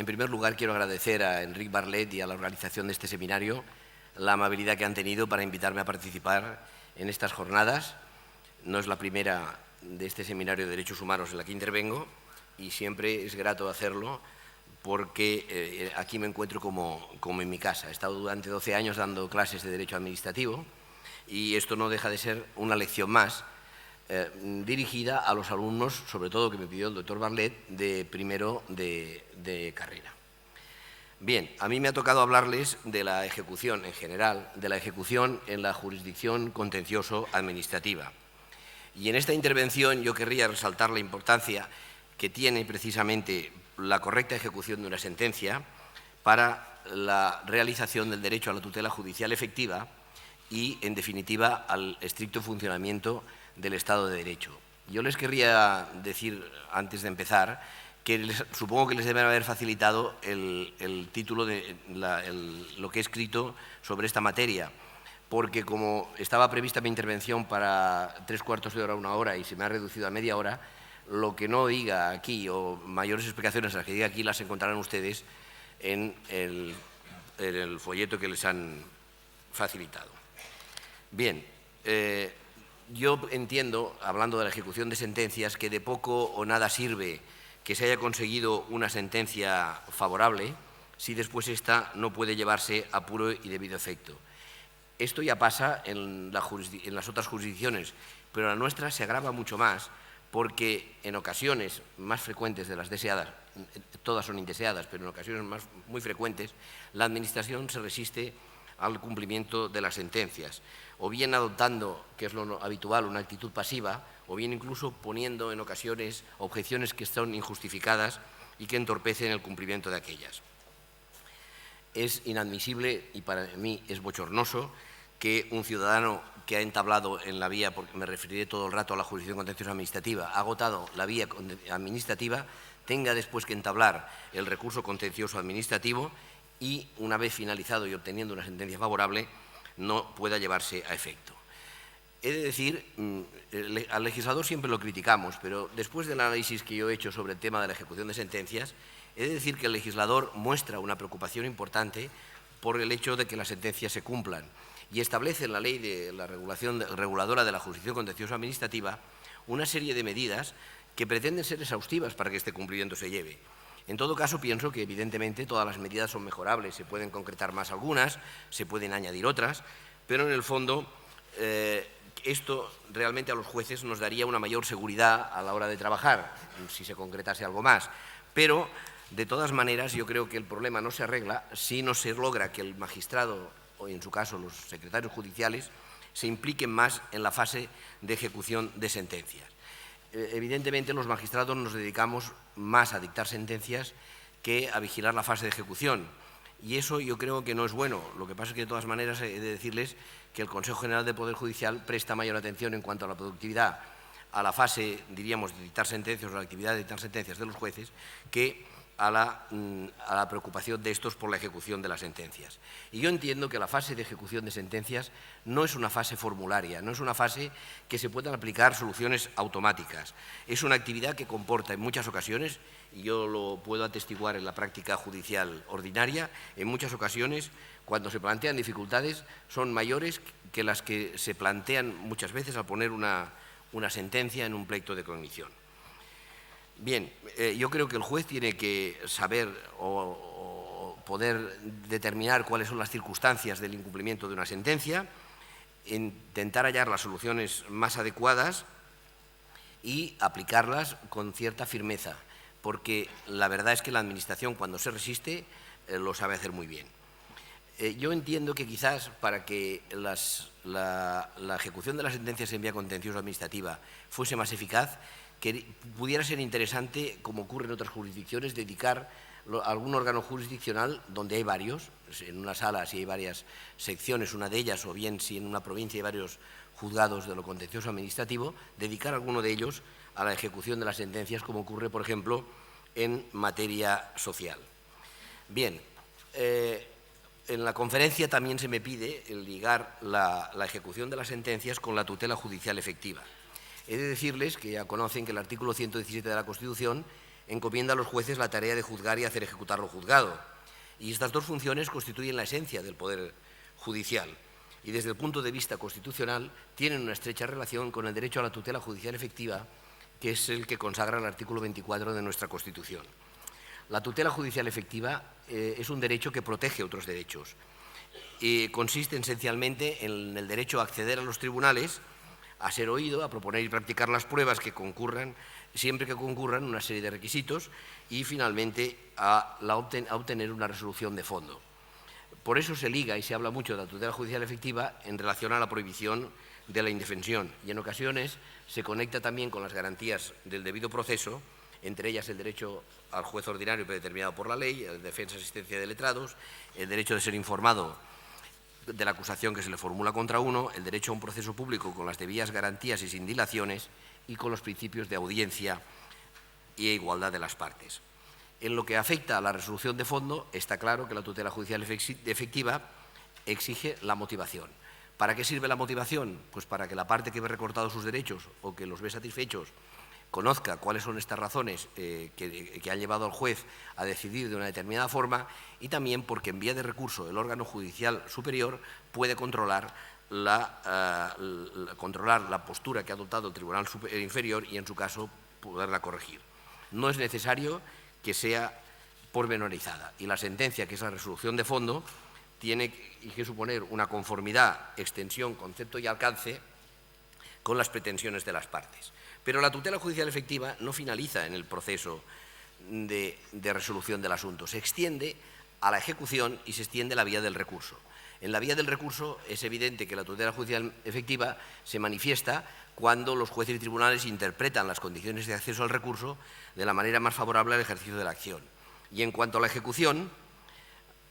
En primer lugar, quiero agradecer a Enric Barlet y a la organización de este seminario la amabilidad que han tenido para invitarme a participar en estas jornadas. No es la primera de este seminario de Derechos Humanos en la que intervengo y siempre es grato hacerlo porque aquí me encuentro como en mi casa. He estado durante 12 años dando clases de Derecho Administrativo y esto no deja de ser una lección más dirigida a los alumnos, sobre todo que me pidió el doctor Barlet, de primero de carrera. Bien, a mí me ha tocado hablarles de la ejecución en general, de la ejecución en la jurisdicción contencioso-administrativa. Y en esta intervención yo querría resaltar la importancia que tiene precisamente la correcta ejecución de una sentencia para la realización del derecho a la tutela judicial efectiva y, en definitiva, al estricto funcionamiento del Estado de Derecho. Yo les querría decir, antes de empezar, que supongo que les deben haber facilitado el título de lo que he escrito sobre esta materia, porque como estaba prevista mi intervención para 3/4 de hora, 1 hora, y se me ha reducido a media hora, lo que no diga aquí, o mayores explicaciones a las que diga aquí, las encontrarán ustedes en el folleto que les han facilitado. Bien, yo entiendo, hablando de la ejecución de sentencias, que de poco o nada sirve que se haya conseguido una sentencia favorable si después ésta no puede llevarse a puro y debido efecto. Esto ya pasa en las otras jurisdicciones, pero la nuestra se agrava mucho más porque en ocasiones más frecuentes de las deseadas, todas son indeseadas, pero en ocasiones muy frecuentes, la Administración se resiste al cumplimiento de las sentencias, o bien adoptando, que es lo habitual, una actitud pasiva, o bien incluso poniendo en ocasiones objeciones que son injustificadas y que entorpecen el cumplimiento de aquellas. Es inadmisible y para mí es bochornoso que un ciudadano que ha entablado en la vía, porque me referiré todo el rato a la jurisdicción contencioso administrativa, ha agotado la vía administrativa, tenga después que entablar el recurso contencioso administrativo y, una vez finalizado y obteniendo una sentencia favorable, no pueda llevarse a efecto. He de decir, al legislador siempre lo criticamos, pero después del análisis que yo he hecho sobre el tema de la ejecución de sentencias, he de decir que el legislador muestra una preocupación importante por el hecho de que las sentencias se cumplan y establece en la ley de la regulación reguladora de la jurisdicción contencioso administrativa una serie de medidas que pretenden ser exhaustivas para que este cumplimiento se lleve. En todo caso, pienso que evidentemente todas las medidas son mejorables, se pueden concretar más algunas, se pueden añadir otras, pero en el fondo esto realmente a los jueces nos daría una mayor seguridad a la hora de trabajar, si se concretase algo más. Pero, de todas maneras, yo creo que el problema no se arregla si no se logra que el magistrado, o en su caso los secretarios judiciales, se impliquen más en la fase de ejecución de sentencias. Evidentemente, los magistrados nos dedicamos más a dictar sentencias que a vigilar la fase de ejecución. Y eso yo creo que no es bueno. Lo que pasa es que, de todas maneras, he de decirles que el Consejo General del Poder Judicial presta mayor atención en cuanto a la productividad a la fase, diríamos, de dictar sentencias o a la actividad de dictar sentencias de los jueces que a la preocupación de estos por la ejecución de las sentencias. Y yo entiendo que la fase de ejecución de sentencias no es una fase formularia, no es una fase que se puedan aplicar soluciones automáticas. Es una actividad que comporta en muchas ocasiones, y yo lo puedo atestiguar en la práctica judicial ordinaria, en muchas ocasiones, cuando se plantean dificultades, son mayores que las que se plantean muchas veces al poner una sentencia en un pleito de cognición. Bien, yo creo que el juez tiene que saber o poder determinar cuáles son las circunstancias del incumplimiento de una sentencia, intentar hallar las soluciones más adecuadas y aplicarlas con cierta firmeza, porque la verdad es que la Administración, cuando se resiste, lo sabe hacer muy bien. Yo entiendo que quizás para que la ejecución de las sentencias en vía contencioso administrativa fuese más eficaz, que pudiera ser interesante, como ocurre en otras jurisdicciones, dedicar a algún órgano jurisdiccional, donde hay varios, en una sala si hay varias secciones, una de ellas, o bien si en una provincia hay varios juzgados de lo contencioso administrativo, dedicar alguno de ellos a la ejecución de las sentencias, como ocurre, por ejemplo, en materia social. Bien, en la conferencia también se me pide el ligar la ejecución de las sentencias con la tutela judicial efectiva. He de decirles que ya conocen que el artículo 117 de la Constitución encomienda a los jueces la tarea de juzgar y hacer ejecutar lo juzgado. Y estas dos funciones constituyen la esencia del poder judicial y desde el punto de vista constitucional tienen una estrecha relación con el derecho a la tutela judicial efectiva, que es el que consagra el artículo 24 de nuestra Constitución. La tutela judicial efectiva es un derecho que protege otros derechos y consiste esencialmente en el derecho a acceder a los tribunales, a ser oído, a proponer y practicar las pruebas que concurran, siempre que concurran una serie de requisitos y finalmente a obtener una resolución de fondo. Por eso se liga y se habla mucho de la tutela judicial efectiva en relación a la prohibición de la indefensión y en ocasiones se conecta también con las garantías del debido proceso, entre ellas el derecho al juez ordinario predeterminado por la ley, la defensa y asistencia de letrados, el derecho de ser informado de la acusación que se le formula contra uno, el derecho a un proceso público con las debidas garantías y sin dilaciones y con los principios de audiencia y igualdad de las partes. En lo que afecta a la resolución de fondo, está claro que la tutela judicial efectiva exige la motivación. ¿Para qué sirve la motivación? Pues para que la parte que ve recortados sus derechos o que los ve satisfechos conozca cuáles son estas razones que han llevado al juez a decidir de una determinada forma y también porque en vía de recurso el órgano judicial superior puede controlar la postura que ha adoptado el Tribunal Inferior y en su caso poderla corregir. No es necesario que sea pormenorizada y la sentencia, que es la resolución de fondo, tiene que suponer una conformidad, extensión, concepto y alcance con las pretensiones de las partes. Pero la tutela judicial efectiva no finaliza en el proceso de resolución del asunto, se extiende a la ejecución y se extiende a la vía del recurso. En la vía del recurso es evidente que la tutela judicial efectiva se manifiesta cuando los jueces y tribunales interpretan las condiciones de acceso al recurso de la manera más favorable al ejercicio de la acción. Y en cuanto a la ejecución,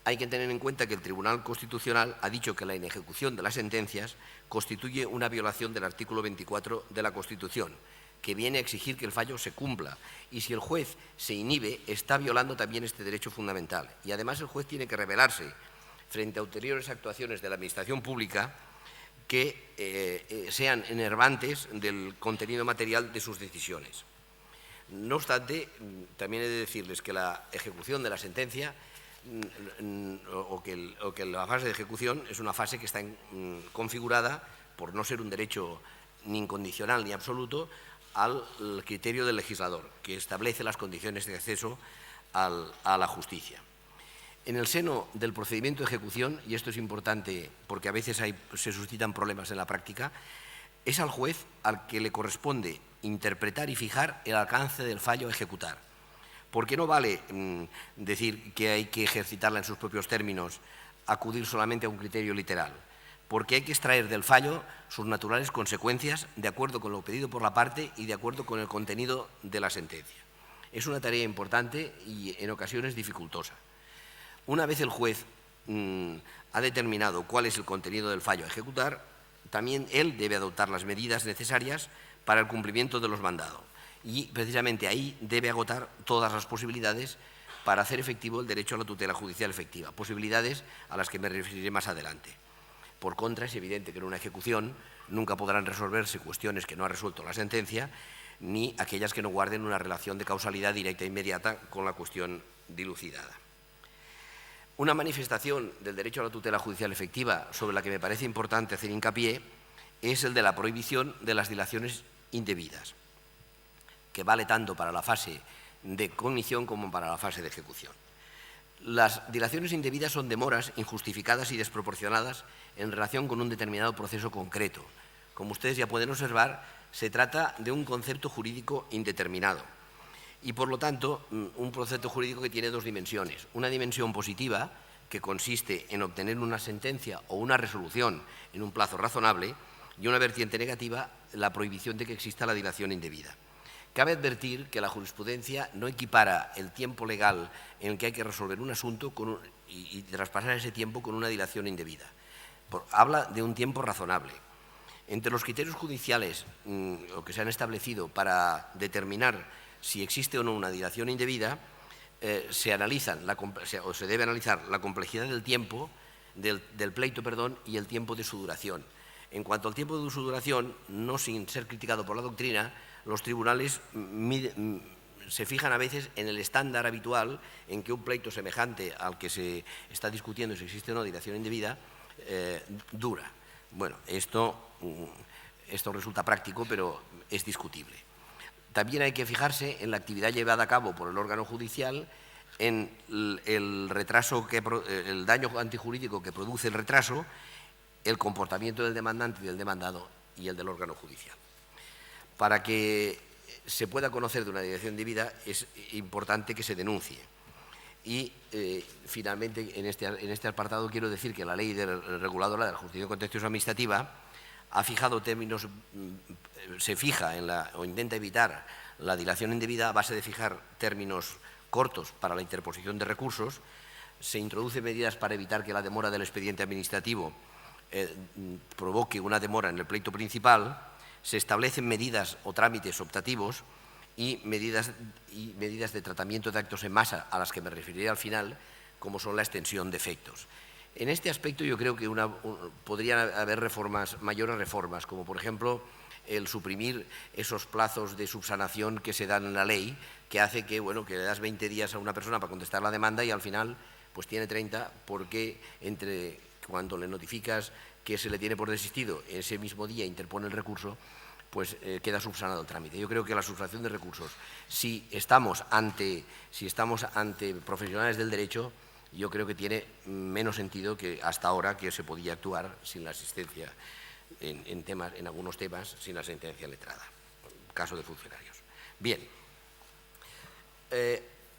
hay que tener en cuenta que el Tribunal Constitucional ha dicho que la inejecución de las sentencias constituye una violación del artículo 24 de la Constitución, que viene a exigir que el fallo se cumpla. Y si el juez se inhibe, está violando también este derecho fundamental. Y además el juez tiene que rebelarse frente a ulteriores actuaciones de la Administración Pública que sean enervantes del contenido material de sus decisiones. No obstante, también he de decirles que la ejecución de la sentencia o que la fase de ejecución es una fase que está configurada, por no ser un derecho ni incondicional ni absoluto, al criterio del legislador, que establece las condiciones de acceso a la justicia. En el seno del procedimiento de ejecución, y esto es importante porque a veces se suscitan problemas en la práctica, es al juez al que le corresponde interpretar y fijar el alcance del fallo a ejecutar. Porque no vale decir que hay que ejercitarla en sus propios términos, acudir solamente a un criterio literal, porque hay que extraer del fallo sus naturales consecuencias de acuerdo con lo pedido por la parte y de acuerdo con el contenido de la sentencia. Es una tarea importante y en ocasiones dificultosa. Una vez el juez ha determinado cuál es el contenido del fallo a ejecutar, también él debe adoptar las medidas necesarias para el cumplimiento de los mandados. Y precisamente ahí debe agotar todas las posibilidades para hacer efectivo el derecho a la tutela judicial efectiva, posibilidades a las que me referiré más adelante. Por contra, es evidente que en una ejecución nunca podrán resolverse cuestiones que no ha resuelto la sentencia, ni aquellas que no guarden una relación de causalidad directa e inmediata con la cuestión dilucidada. Una manifestación del derecho a la tutela judicial efectiva sobre la que me parece importante hacer hincapié es el de la prohibición de las dilaciones indebidas, que vale tanto para la fase de cognición como para la fase de ejecución. Las dilaciones indebidas son demoras injustificadas y desproporcionadas en relación con un determinado proceso concreto. Como ustedes ya pueden observar, se trata de un concepto jurídico indeterminado y, por lo tanto, un concepto jurídico que tiene dos dimensiones. Una dimensión positiva, que consiste en obtener una sentencia o una resolución en un plazo razonable, y una vertiente negativa, la prohibición de que exista la dilación indebida. Cabe advertir que la jurisprudencia no equipara el tiempo legal en el que hay que resolver un asunto y traspasar ese tiempo con una dilación indebida. Habla de un tiempo razonable. Entre los criterios judiciales que se han establecido para determinar si existe o no una dilación indebida, se debe analizar la complejidad del tiempo, del pleito, y el tiempo de su duración. En cuanto al tiempo de su duración, no sin ser criticado por la doctrina, los tribunales se fijan a veces en el estándar habitual en que un pleito semejante al que se está discutiendo si existe o no dilación indebida dura. Bueno, esto resulta práctico, pero es discutible. También hay que fijarse en la actividad llevada a cabo por el órgano judicial, en el daño antijurídico que produce el retraso, el comportamiento del demandante y del demandado y el del órgano judicial. Para que se pueda conocer de una dilación indebida es importante que se denuncie. Y finalmente, en este apartado quiero decir que la ley reguladora de la justicia contencioso administrativa ha fijado términos, se fija o intenta evitar la dilación indebida a base de fijar términos cortos para la interposición de recursos, se introducen medidas para evitar que la demora del expediente administrativo provoque una demora en el pleito principal, se establecen medidas o trámites optativos y medidas de tratamiento de actos en masa, a las que me referiré al final, como son la extensión de efectos. En este aspecto yo creo que podrían haber mayores reformas, como por ejemplo el suprimir esos plazos de subsanación que se dan en la ley, que hace que, bueno, que le das 20 días a una persona para contestar la demanda y al final pues tiene 30, porque entre cuando le notificas que se le tiene por desistido, ese mismo día interpone el recurso, pues queda subsanado el trámite. Yo creo que la subsanación de recursos, si estamos ante profesionales del derecho, yo creo que tiene menos sentido que hasta ahora, que se podía actuar sin la asistencia en algunos temas, sin la sentencia letrada, caso de funcionarios. Bien,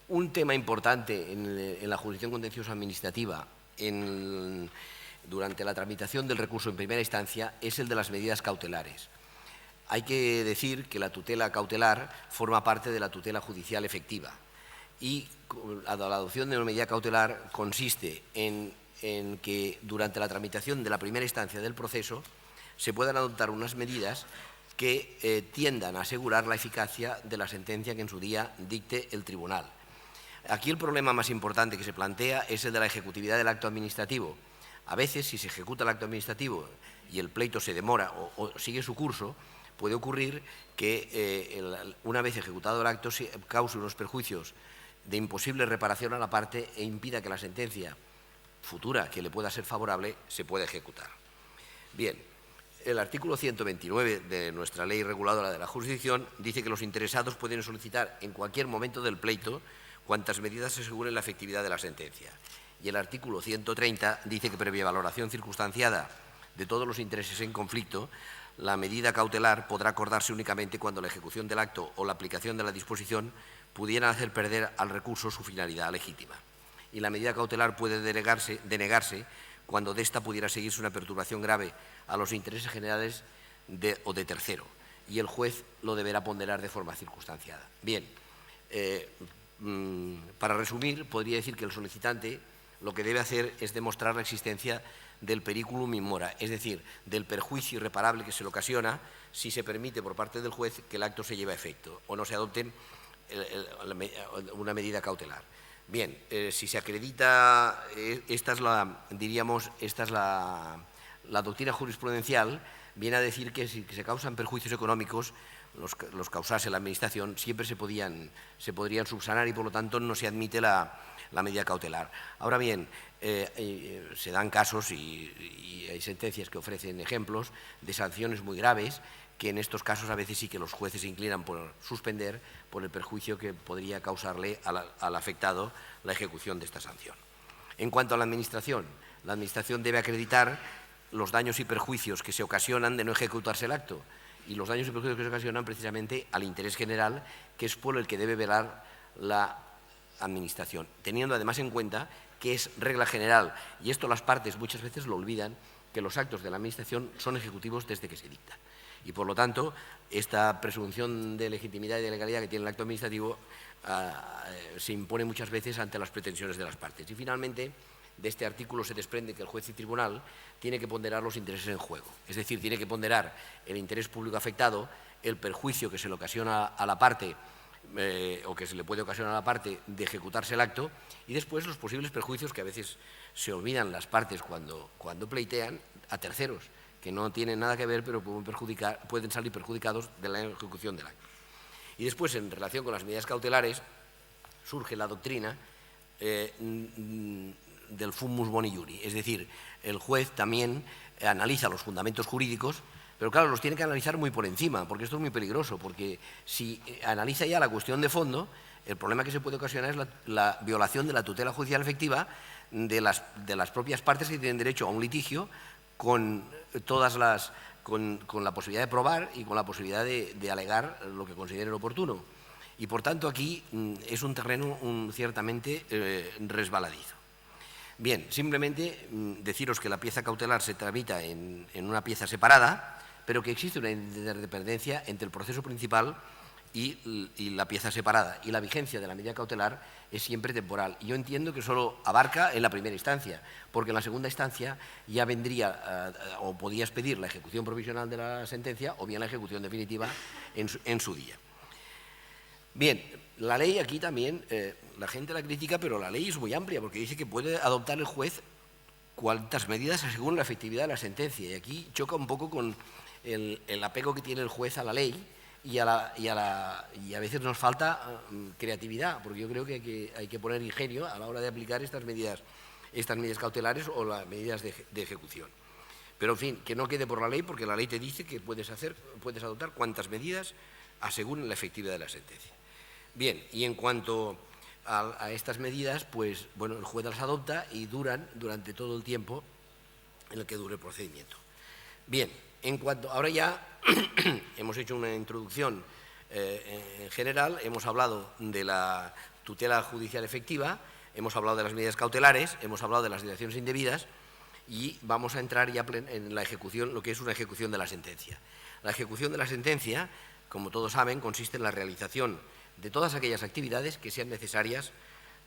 un tema importante en la jurisdicción contencioso administrativa durante la tramitación del recurso en primera instancia es el de las medidas cautelares. Hay que decir que la tutela cautelar forma parte de la tutela judicial efectiva y la adopción de una medida cautelar consiste en que durante la tramitación de la primera instancia del proceso se puedan adoptar unas medidas que tiendan a asegurar la eficacia de la sentencia que en su día dicte el tribunal. Aquí el problema más importante que se plantea es el de la ejecutividad del acto administrativo. A veces, si se ejecuta el acto administrativo y el pleito se demora o sigue su curso, puede ocurrir que una vez ejecutado el acto se cause unos perjuicios de imposible reparación a la parte e impida que la sentencia futura que le pueda ser favorable se pueda ejecutar. Bien, el artículo 129 de nuestra ley reguladora de la jurisdicción dice que los interesados pueden solicitar en cualquier momento del pleito cuantas medidas aseguren la efectividad de la sentencia. Y el artículo 130 dice que previa valoración circunstanciada de todos los intereses en conflicto, la medida cautelar podrá acordarse únicamente cuando la ejecución del acto o la aplicación de la disposición pudieran hacer perder al recurso su finalidad legítima. Y la medida cautelar puede denegarse cuando de ésta pudiera seguirse una perturbación grave a los intereses generales o de tercero, y el juez lo deberá ponderar de forma circunstanciada. Bien, para resumir, podría decir que el solicitante lo que debe hacer es demostrar la existencia del periculum in mora, es decir, del perjuicio irreparable que se le ocasiona si se permite por parte del juez que el acto se lleve a efecto o no se adopte una medida cautelar. Bien, si se acredita, esta es la doctrina jurisprudencial, viene a decir que si se causan perjuicios económicos, los causase la Administración, siempre se podrían subsanar y por lo tanto no se admite la medida cautelar. Ahora bien, se dan casos y hay sentencias que ofrecen ejemplos de sanciones muy graves que en estos casos a veces sí que los jueces se inclinan por suspender por el perjuicio que podría causarle al afectado la ejecución de esta sanción. En cuanto a la Administración debe acreditar los daños y perjuicios que se ocasionan de no ejecutarse el acto, y los daños y perjuicios que se ocasionan precisamente al interés general, que es por el que debe velar la Administración, teniendo además en cuenta que es regla general, y esto las partes muchas veces lo olvidan, que los actos de la Administración son ejecutivos desde que se dictan. Y por lo tanto, esta presunción de legitimidad y de legalidad que tiene el acto administrativo se impone muchas veces ante las pretensiones de las partes. Y finalmente, de este artículo se desprende que el juez y tribunal tiene que ponderar los intereses en juego, es decir, tiene que ponderar el interés público afectado, el perjuicio que se le ocasiona a la parte o que se le puede ocasionar a la parte de ejecutarse el acto, y después los posibles perjuicios que a veces se olvidan las partes cuando pleitean a terceros, que no tienen nada que ver pero pueden salir perjudicados de la ejecución del acto. Y después, en relación con las medidas cautelares, surge la doctrina del fumus boni iuri, es decir, el juez también analiza los fundamentos jurídicos, pero claro, los tiene que analizar muy por encima, porque esto es muy peligroso, porque si analiza ya la cuestión de fondo, el problema que se puede ocasionar es la violación de la tutela judicial efectiva de las propias partes que tienen derecho a un litigio con la posibilidad de probar y con la posibilidad de alegar lo que consideren oportuno. Y por tanto aquí es un terreno ciertamente resbaladizo. Bien, simplemente deciros que la pieza cautelar se tramita en una pieza separada, pero que existe una interdependencia entre el proceso principal y la pieza separada. Y la vigencia de la medida cautelar es siempre temporal. Y yo entiendo que solo abarca en la primera instancia, porque en la segunda instancia ya vendría o podías pedir la ejecución provisional de la sentencia o bien la ejecución definitiva en su día. Bien, la ley aquí también, la gente la critica, pero la ley es muy amplia porque dice que puede adoptar el juez cuantas medidas según la efectividad de la sentencia. Y aquí choca un poco con el apego que tiene el juez a la ley y a veces nos falta creatividad, porque yo creo que hay que poner ingenio a la hora de aplicar estas medidas cautelares o las medidas de ejecución. Pero, en fin, que no quede por la ley, porque la ley te dice que puedes adoptar cuantas medidas según la efectividad de la sentencia. Bien, y en cuanto a estas medidas, pues, bueno, el juez las adopta y duran durante todo el tiempo en el que dure el procedimiento. Bien, ahora ya hemos hecho una introducción en general, hemos hablado de la tutela judicial efectiva, hemos hablado de las medidas cautelares, hemos hablado de las dilaciones indebidas y vamos a entrar ya en la ejecución, lo que es una ejecución de la sentencia. La ejecución de la sentencia, como todos saben, consiste en la realización de todas aquellas actividades que sean necesarias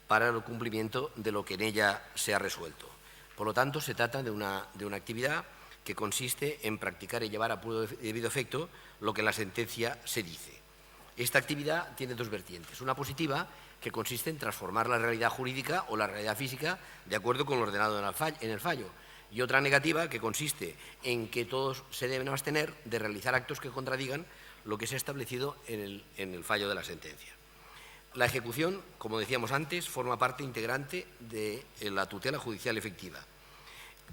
para el cumplimiento de lo que en ella se ha resuelto. Por lo tanto, se trata de una actividad que consiste en practicar y llevar a puro debido efecto lo que en la sentencia se dice. Esta actividad tiene dos vertientes. Una positiva, que consiste en transformar la realidad jurídica o la realidad física de acuerdo con lo ordenado en el fallo. Y otra negativa, que consiste en que todos se deben abstener de realizar actos que contradigan lo que se ha establecido en el fallo de la sentencia. La ejecución, como decíamos antes, forma parte integrante de la tutela judicial efectiva.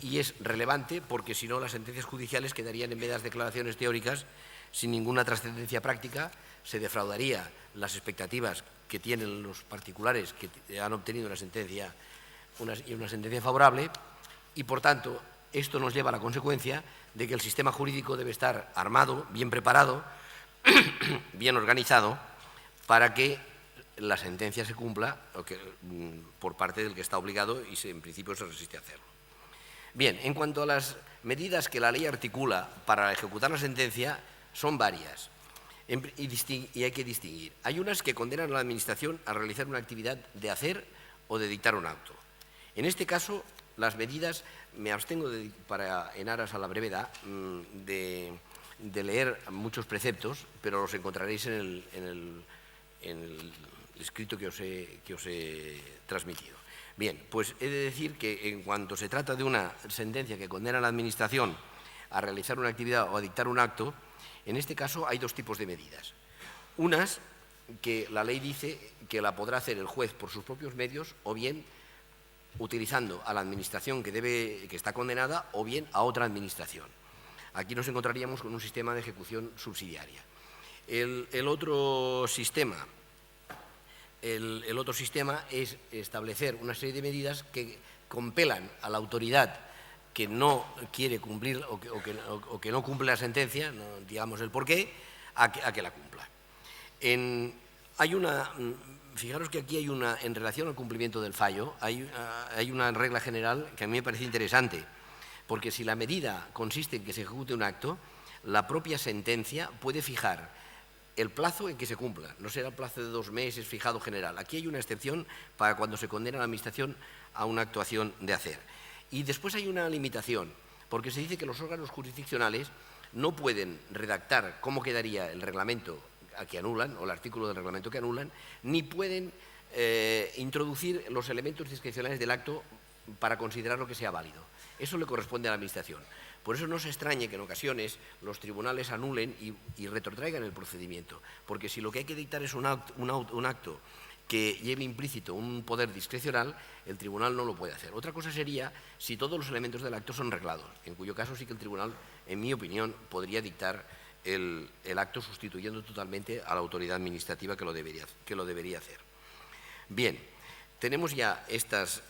Y es relevante porque, si no, las sentencias judiciales quedarían en meras declaraciones teóricas sin ninguna trascendencia práctica, se defraudaría las expectativas que tienen los particulares que han obtenido una sentencia favorable y, por tanto, esto nos lleva a la consecuencia de que el sistema jurídico debe estar armado, bien preparado, bien organizado, para que la sentencia se cumpla por parte del que está obligado y en principio se resiste a hacerlo. Bien, en cuanto a las medidas que la ley articula para ejecutar la sentencia, son varias y hay que distinguir. Hay unas que condenan a la Administración a realizar una actividad de hacer o de dictar un acto. En este caso, las medidas, me abstengo en aras a la brevedad de leer muchos preceptos, pero los encontraréis en el escrito que os he transmitido. Bien, pues he de decir que en cuanto se trata de una sentencia que condena a la Administración a realizar una actividad o a dictar un acto, en este caso hay dos tipos de medidas. Unas que la ley dice que la podrá hacer el juez por sus propios medios o bien utilizando a la Administración que está condenada o bien a otra Administración. Aquí nos encontraríamos con un sistema de ejecución subsidiaria. El otro sistema es establecer una serie de medidas que compelan a la autoridad que no quiere cumplir o que no cumple la sentencia, no digamos el porqué, a que la cumpla. Fijaros que aquí en relación al cumplimiento del fallo, hay una regla general que a mí me parece interesante, porque si la medida consiste en que se ejecute un acto, la propia sentencia puede fijar el plazo en que se cumpla, no será el plazo de 2 meses fijado general. Aquí hay una excepción para cuando se condena a la Administración a una actuación de hacer. Y después hay una limitación, porque se dice que los órganos jurisdiccionales no pueden redactar cómo quedaría el reglamento a que anulan, o el artículo del reglamento que anulan, ni pueden introducir los elementos discrecionales del acto para considerar lo que sea válido. Eso le corresponde a la Administración. Por eso no se extrañe que en ocasiones los tribunales anulen y retrotraigan el procedimiento, porque si lo que hay que dictar es un acto que lleve implícito un poder discrecional, el tribunal no lo puede hacer. Otra cosa sería si todos los elementos del acto son reglados, en cuyo caso sí que el tribunal, en mi opinión, podría dictar el acto sustituyendo totalmente a la autoridad administrativa que lo debería hacer. Bien, tenemos ya estos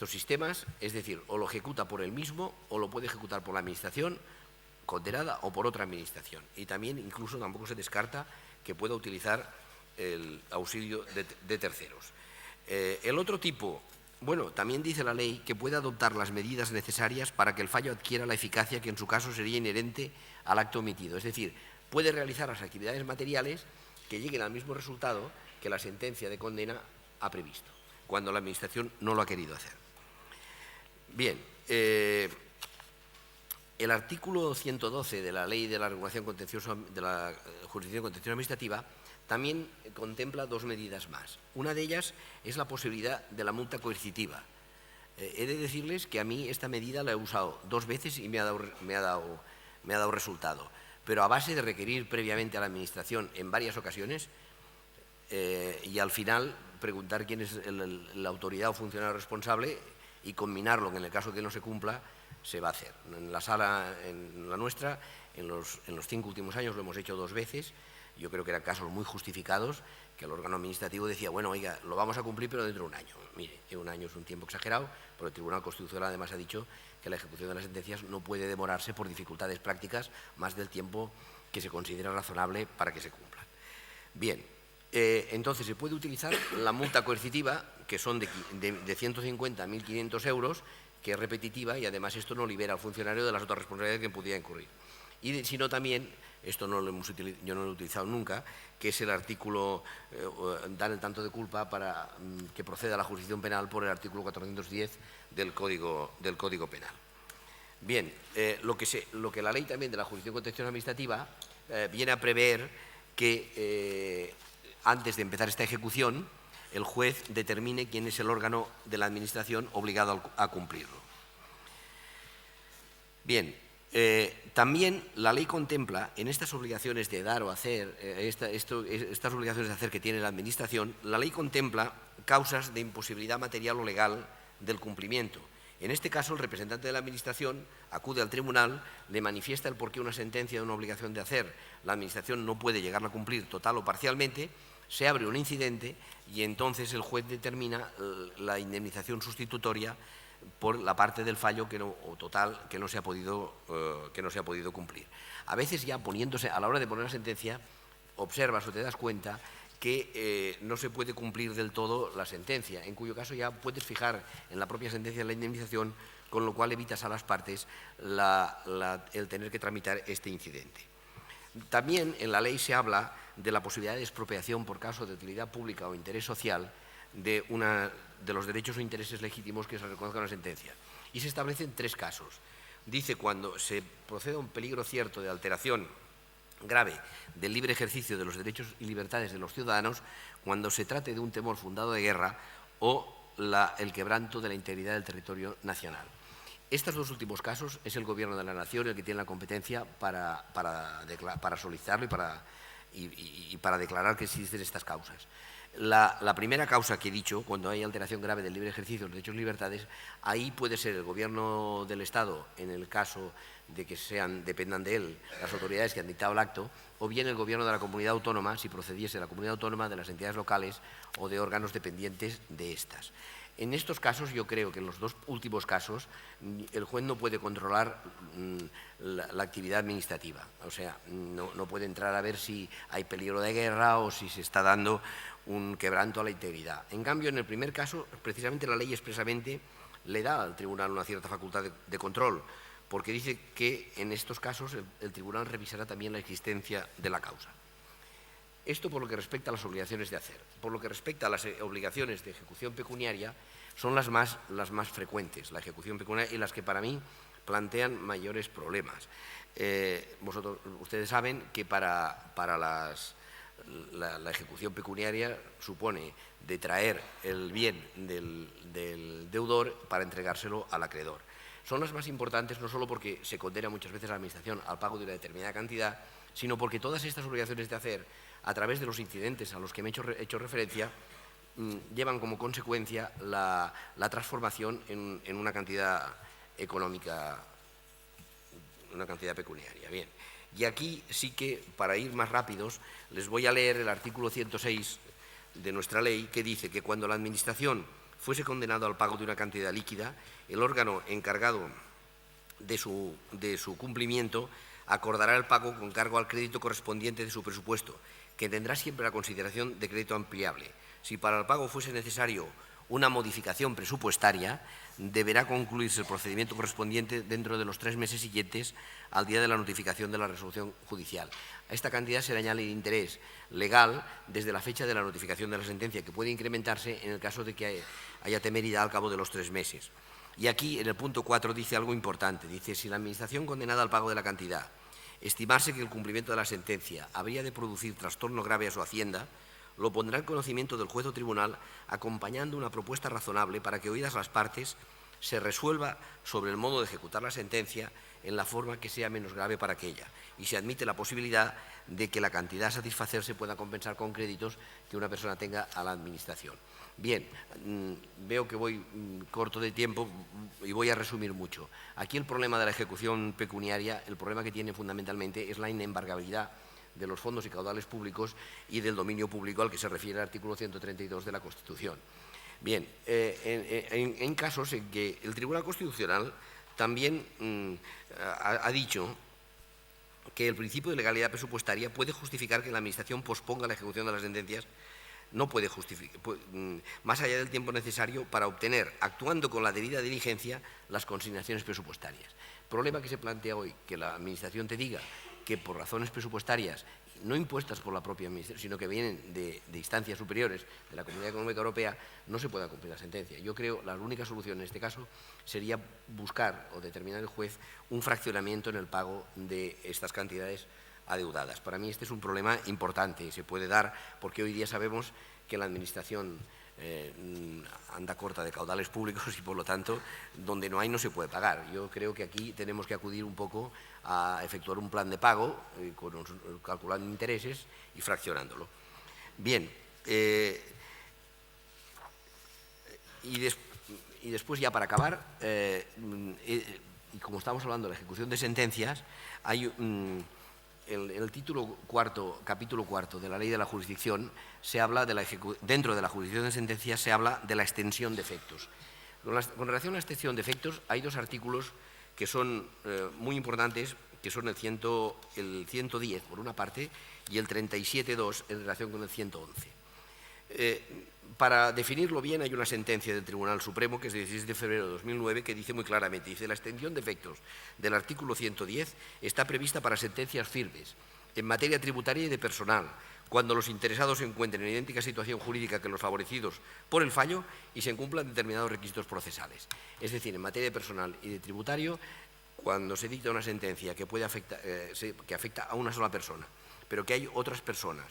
sistemas, es decir, o lo ejecuta por él mismo o lo puede ejecutar por la Administración condenada o por otra Administración. Y también incluso tampoco se descarta que pueda utilizar el auxilio de terceros. El otro tipo, bueno, también dice la ley que puede adoptar las medidas necesarias para que el fallo adquiera la eficacia que en su caso sería inherente al acto omitido. Es decir, puede realizar las actividades materiales que lleguen al mismo resultado que la sentencia de condena ha previsto, cuando la Administración no lo ha querido hacer. Bien, el artículo 112 de la Ley de la Regulación Contenciosa de la Jurisdicción Contenciosa Administrativa también contempla dos medidas más. Una de ellas es la posibilidad de la multa coercitiva. He de decirles que a mí esta medida la he usado 2 veces y me ha dado resultado, pero a base de requerir previamente a la Administración en varias ocasiones y al final preguntar quién es la autoridad o funcionario responsable y combinarlo, que en el caso que no se cumpla, se va a hacer. En la sala, en la nuestra, en los 5 últimos años lo hemos hecho 2 veces. Yo creo que eran casos muy justificados, que el órgano administrativo decía, bueno, oiga, lo vamos a cumplir, pero dentro de 1 año. Mire, 1 año es un tiempo exagerado, pero el Tribunal Constitucional además ha dicho que la ejecución de las sentencias no puede demorarse por dificultades prácticas más del tiempo que se considera razonable para que se cumplan. Bien, entonces se puede utilizar la multa coercitiva, que son de 150 a 1.500 euros, que es repetitiva y además esto no libera al funcionario de las otras responsabilidades que pudiera incurrir. Y sino también, esto yo no lo he utilizado nunca, que es el artículo, dar el tanto de culpa para que proceda a la jurisdicción penal por el artículo 410 del Código Penal. Bien, lo que la ley también de la jurisdicción contenciosa administrativa viene a prever que antes de empezar esta ejecución, el juez determine quién es el órgano de la Administración obligado a cumplirlo. Bien, también la ley contempla en estas obligaciones de dar o hacer, estas obligaciones de hacer que tiene la Administración, la ley contempla causas de imposibilidad material o legal del cumplimiento. En este caso, el representante de la Administración acude al tribunal, le manifiesta el porqué una sentencia de una obligación de hacer, la Administración no puede llegarla a cumplir total o parcialmente, se abre un incidente y entonces el juez determina la indemnización sustitutoria por la parte del fallo total que no se ha podido cumplir. A veces ya poniéndose, a la hora de poner la sentencia, observas o te das cuenta que no se puede cumplir del todo la sentencia, en cuyo caso ya puedes fijar en la propia sentencia la indemnización, con lo cual evitas a las partes el tener que tramitar este incidente. También en la ley se habla de la posibilidad de expropiación por caso de utilidad pública o interés social de los derechos o intereses legítimos que se reconozcan en la sentencia. Y se establecen 3 casos. Dice cuando se procede a un peligro cierto de alteración grave del libre ejercicio de los derechos y libertades de los ciudadanos, cuando se trate de un temor fundado de guerra o el quebranto de la integridad del territorio nacional. Estos 2 últimos casos es el Gobierno de la Nación el que tiene la competencia para solicitarlo y para declarar que existen estas causas. La primera causa que he dicho, cuando hay alteración grave del libre ejercicio de los derechos y libertades, ahí puede ser el Gobierno del Estado, en el caso de que dependan de él las autoridades que han dictado el acto, o bien el Gobierno de la comunidad autónoma, si procediese de la comunidad autónoma, de las entidades locales o de órganos dependientes de estas. En estos casos, yo creo que en los 2 últimos casos, el juez no puede controlar la actividad administrativa. O sea, no puede entrar a ver si hay peligro de guerra o si se está dando un quebranto a la integridad. En cambio, en el primer caso, precisamente la ley expresamente le da al tribunal una cierta facultad de control, porque dice que en estos casos el tribunal revisará también la existencia de la causa. Esto por lo que respecta a las obligaciones de hacer. Por lo que respecta a las obligaciones de ejecución pecuniaria, son las más frecuentes, la ejecución pecuniaria, y las que para mí plantean mayores problemas. Ustedes saben que para la ejecución pecuniaria supone detraer el bien del deudor para entregárselo al acreedor. Son las más importantes no solo porque se condena muchas veces a la Administración al pago de una determinada cantidad, sino porque todas estas obligaciones de hacer, a través de los incidentes a los que me he hecho referencia, llevan como consecuencia la transformación en una cantidad económica, una cantidad pecuniaria. Bien. Y aquí sí que, para ir más rápidos, les voy a leer el artículo 106 de nuestra ley, que dice que cuando la Administración fuese condenado al pago de una cantidad líquida, el órgano encargado de su cumplimiento acordará el pago con cargo al crédito correspondiente de su presupuesto, que tendrá siempre la consideración de crédito ampliable. Si para el pago fuese necesario una modificación presupuestaria, deberá concluirse el procedimiento correspondiente dentro de los 3 meses siguientes al día de la notificación de la resolución judicial. A esta cantidad se le añade el interés legal desde la fecha de la notificación de la sentencia, que puede incrementarse en el caso de que haya temeridad al cabo de los 3 meses. Y aquí, en el punto 4, dice algo importante. Dice, si la Administración condenada al pago de la cantidad estimase que el cumplimiento de la sentencia habría de producir trastorno grave a su hacienda, lo pondrá en conocimiento del juez o tribunal acompañando una propuesta razonable para que, oídas las partes, se resuelva sobre el modo de ejecutar la sentencia en la forma que sea menos grave para aquella, y se admite la posibilidad de que la cantidad a satisfacer se pueda compensar con créditos que una persona tenga a la Administración. Bien, veo que voy corto de tiempo y voy a resumir mucho. Aquí el problema de la ejecución pecuniaria, el problema que tiene fundamentalmente es la inembargabilidad de los fondos y caudales públicos y del dominio público al que se refiere el artículo 132 de la Constitución. Bien, en casos en que el Tribunal Constitucional también ha dicho que el principio de legalidad presupuestaria puede justificar que la Administración posponga la ejecución de las sentencias, no puede justificar, más allá del tiempo necesario para obtener, actuando con la debida diligencia, las consignaciones presupuestarias. El problema que se plantea hoy, que la Administración te diga que por razones presupuestarias, no impuestas por la propia Administración, sino que vienen de instancias superiores de la Comunidad Económica Europea, no se pueda cumplir la sentencia. Yo creo que la única solución en este caso sería buscar o determinar el juez un fraccionamiento en el pago de estas cantidades adeudadas. Para mí este es un problema importante y se puede dar porque hoy día sabemos que la Administración anda corta de caudales públicos y, por lo tanto, donde no hay no se puede pagar. Yo creo que aquí tenemos que acudir un poco a efectuar un plan de pago, calculando intereses y fraccionándolo. Bien, y después, ya para acabar, y como estamos hablando de la ejecución de sentencias, hay el título cuarto, capítulo cuarto de la Ley de la Jurisdicción, se habla de dentro de la jurisdicción de sentencias se habla de la extensión de efectos. Con relación a la extensión de efectos, hay dos artículos que son muy importantes, que son el 110, por una parte, y el 37.2 en relación con el 111. Para definirlo bien, hay una sentencia del Tribunal Supremo, que es de 16 de febrero de 2009, que dice muy claramente, dice, la extensión de efectos del artículo 110 está prevista para sentencias firmes en materia tributaria y de personal, cuando los interesados se encuentren en idéntica situación jurídica que los favorecidos por el fallo y se cumplan determinados requisitos procesales. Es decir, en materia de personal y de tributario, cuando se dicta una sentencia que afecta a una sola persona, pero que hay otras personas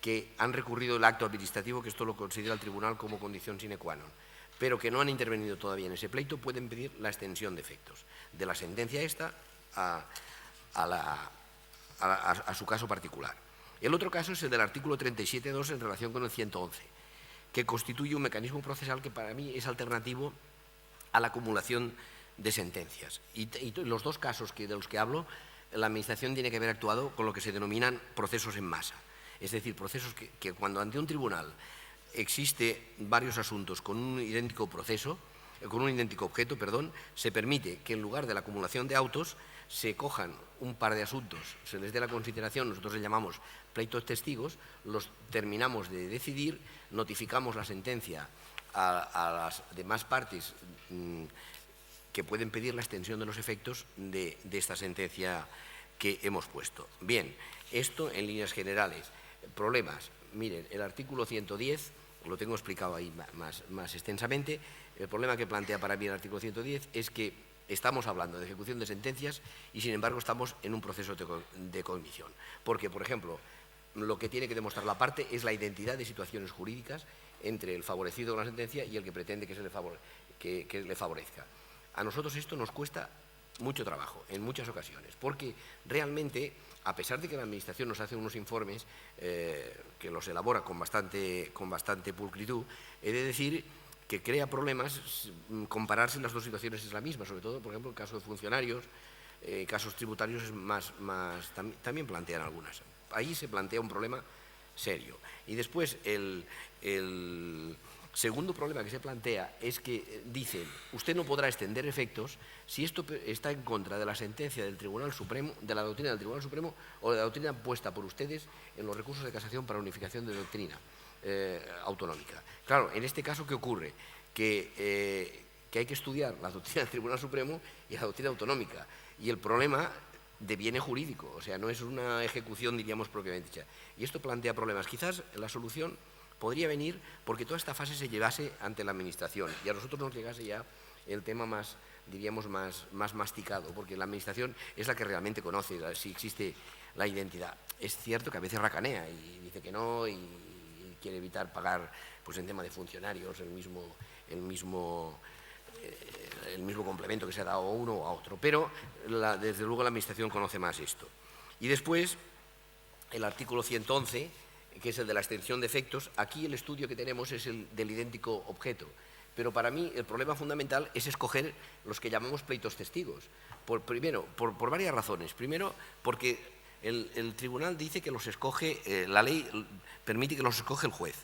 que han recurrido el acto administrativo, que esto lo considera el tribunal como condición sine qua non, pero que no han intervenido todavía en ese pleito, pueden pedir la extensión de efectos de la sentencia esta a su caso particular. El otro caso es el del artículo 37.2 en relación con el 111, que constituye un mecanismo procesal que para mí es alternativo a la acumulación de sentencias. Y los dos casos de los que hablo, la Administración tiene que haber actuado con lo que se denominan procesos en masa. Es decir, procesos que cuando ante un tribunal existe varios asuntos con un idéntico proceso, con un idéntico objeto, se permite que en lugar de la acumulación de autos se cojan un par de asuntos, se les dé la consideración, nosotros le llamamos pleitos testigos, los terminamos de decidir, notificamos la sentencia a las demás partes que pueden pedir la extensión de los efectos de esta sentencia que hemos puesto. Bien, esto en líneas generales. Problemas. Miren, el artículo 110, lo tengo explicado ahí más extensamente, el problema que plantea para mí el artículo 110 es que estamos hablando de ejecución de sentencias y, sin embargo, estamos en un proceso de cognición. Porque, por ejemplo, lo que tiene que demostrar la parte es la identidad de situaciones jurídicas entre el favorecido con la sentencia y el que pretende que le favorezca. A nosotros esto nos cuesta mucho trabajo, en muchas ocasiones, porque realmente, a pesar de que la Administración nos hace unos informes que los elabora con bastante pulcritud, he de decir que crea problemas compararse en las dos situaciones es la misma, sobre todo, por ejemplo, en caso de funcionarios, casos tributarios también plantean algunas. Ahí se plantea un problema serio. Y después el segundo problema que se plantea es que dicen, usted no podrá extender efectos si esto está en contra de la sentencia del Tribunal Supremo, de la doctrina del Tribunal Supremo o de la doctrina puesta por ustedes en los recursos de casación para unificación de doctrina autonómica. Claro, en este caso, ¿qué ocurre? Que hay que estudiar la doctrina del Tribunal Supremo y la doctrina autonómica. Y el problema deviene jurídico, o sea, no es una ejecución, diríamos, propiamente dicha. Y esto plantea problemas. Quizás la solución podría venir porque toda esta fase se llevase ante la Administración y a nosotros nos llegase ya el tema más, diríamos, más masticado, porque la Administración es la que realmente conoce si existe la identidad. Es cierto que a veces racanea y dice que no y quiere evitar pagar, pues en tema de funcionarios, el mismo complemento que se ha dado a uno o a otro, pero desde luego la Administración conoce más esto. Y después, el artículo 111, que es el de la extensión de efectos, aquí el estudio que tenemos es el del idéntico objeto, pero para mí el problema fundamental es escoger los que llamamos pleitos testigos, primero, por varias razones. Primero, porque el tribunal dice que los escoge, la ley permite que los escoge el juez,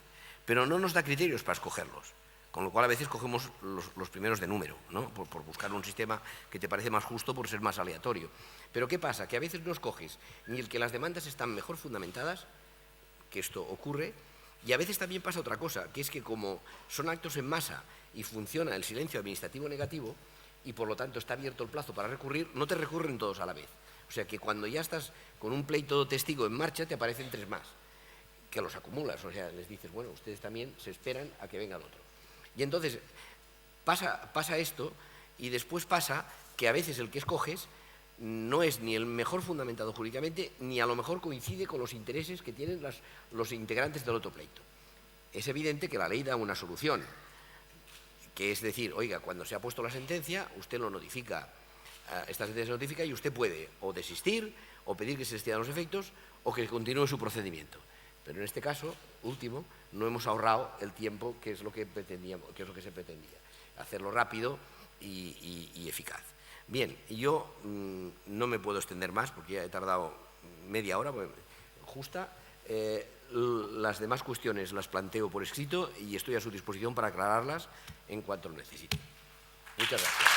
pero no nos da criterios para escogerlos. Con lo cual a veces cogemos los primeros de número, ¿no? por buscar un sistema que te parece más justo por ser más aleatorio. Pero ¿qué pasa? Que a veces no escoges ni el que las demandas están mejor fundamentadas, que esto ocurre, y a veces también pasa otra cosa, que es que como son actos en masa y funciona el silencio administrativo negativo y por lo tanto está abierto el plazo para recurrir, no te recurren todos a la vez. O sea que cuando ya estás con un pleito testigo en marcha te aparecen 3 más, que los acumulas, o sea, les dices, bueno, ustedes también se esperan a que venga el otro. Y entonces pasa esto y después pasa que a veces el que escoges no es ni el mejor fundamentado jurídicamente ni a lo mejor coincide con los intereses que tienen los integrantes del otro pleito. Es evidente que la ley da una solución, que es decir, oiga, cuando se ha puesto la sentencia, usted lo notifica, esta sentencia se notifica y usted puede o desistir o pedir que se extiendan los efectos o que continúe su procedimiento. Pero en este caso, último, no hemos ahorrado el tiempo que es lo que pretendíamos, que es lo que se pretendía, hacerlo rápido y eficaz. Bien, yo no me puedo extender más porque ya he tardado media hora, justa. Las demás cuestiones las planteo por escrito y estoy a su disposición para aclararlas en cuanto lo necesite. Muchas gracias.